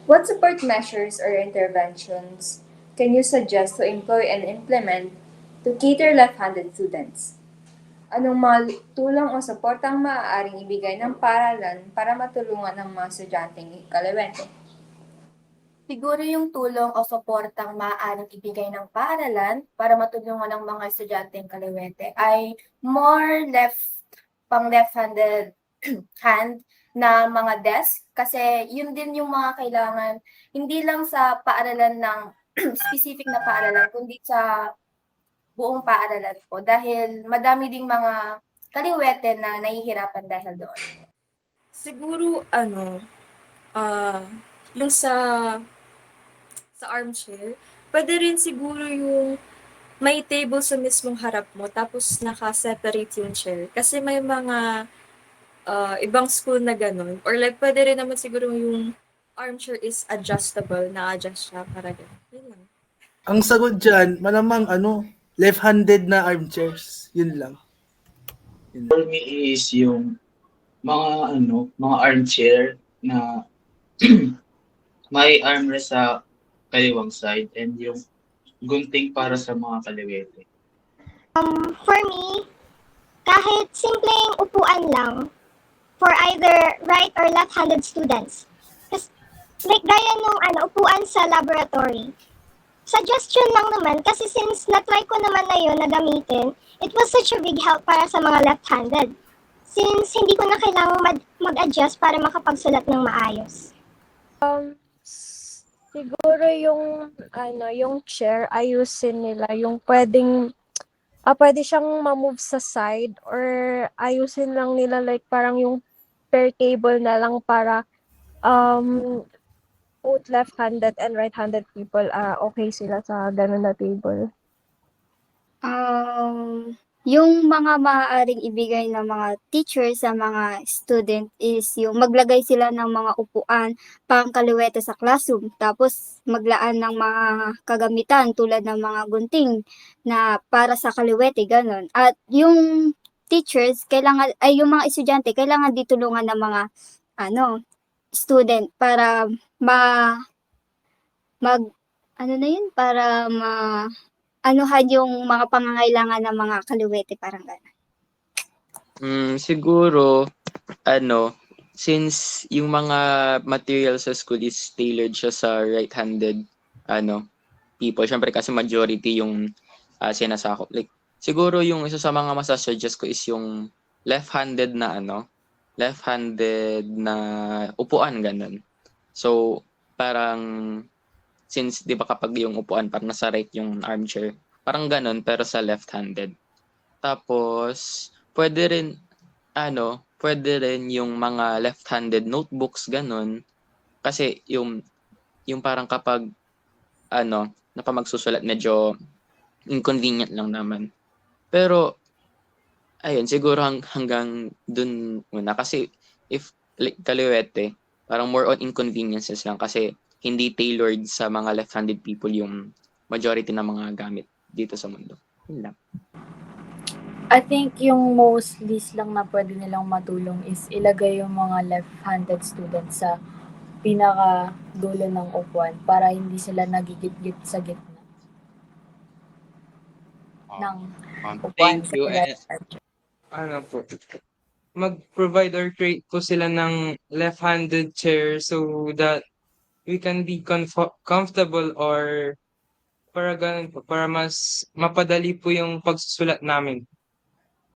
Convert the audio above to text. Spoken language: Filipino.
What support measures or interventions can you suggest to employ and implement to cater left-handed students? Anong mga tulong o suportang maaaring ibigay ng paaralan para matulungan ang mga estudyanteng ikalawente? Siguro yung tulong o suportang maaaring ibigay ng paaralan para matulungan ng mga estudyanteng kaliwete ay pang left-handed hand na mga desk kasi yun din yung mga kailangan hindi lang sa paaralan ng specific na paaralan kundi sa buong paaralan po dahil madami ding mga kaliwete na nahihirapan dahil doon. Siguro ah, yung sa armchair, puwede rin siguro yung may table sa mismong harap mo tapos naka-separate yung chair. Kasi may mga, ibang school na gano'n or like puwede rin naman siguro yung armchair is adjustable, na-a-adjust siya para gano'n, yun lang. Ang sagot diyan, malamang left-handed na armchairs. Yun lang. For me is yung mga armchair na may armrest sa kaliwang side and yung gunting para sa mga kaliwete. For me, kahit simpleng upuan lang for either right or left-handed students. Kasi, like gaya nung upuan sa laboratory. Suggestion lang naman kasi since na-try ko naman na yun na gamitin, it was such a big help para sa mga left-handed. Since hindi ko na kailangang mag-adjust para makapagsulat ng maayos. Siguro yung chair ayusin nila, yung pwede siyang ma-move sa side or ayusin lang nila like parang yung per table na lang para both left-handed and right-handed people okay sila sa ganun na table. Yung mga maaaring ibigay ng mga teacher sa mga student is yung maglagay sila ng mga upuan pangkaliwete sa classroom. Tapos maglaan ng mga kagamitan tulad ng mga gunting na para sa kaliwete, ganun. At yung teachers, yung mga estudyante, kailangan ditulungan ng mga student para anuhan yung mga pangangailangan ng mga kaliwete, parang gano'n. Siguro, since yung mga material sa school is tailored siya sa right-handed, people, syempre kasi majority yung sinasakop. Like, siguro yung isa sa mga masasuggest ko is yung left-handed na upuan, ganun. So, parang, since di ba kapag yung upuan parang nasa right yung armchair, parang ganun pero sa left-handed. Tapos pwede rin yung mga left-handed notebooks ganun kasi yung parang kapag magsusulat medyo inconvenient lang naman. Pero ayun siguro hanggang dun muna kasi if like, kaliwete parang more on inconveniences lang kasi hindi tailored sa mga left-handed people yung majority ng mga gamit dito sa mundo. Yun lang. I think yung most least lang na pwede nilang matulong is ilagay yung mga left-handed students sa pinaka-dulo ng upuan para hindi sila nagigit-git sa gitna ng upuan. Thank you. Mag-provide or create po sila ng left-handed chair so that we can be comfortable or para ganun po, para mas mapadali po yung pagsusulat namin.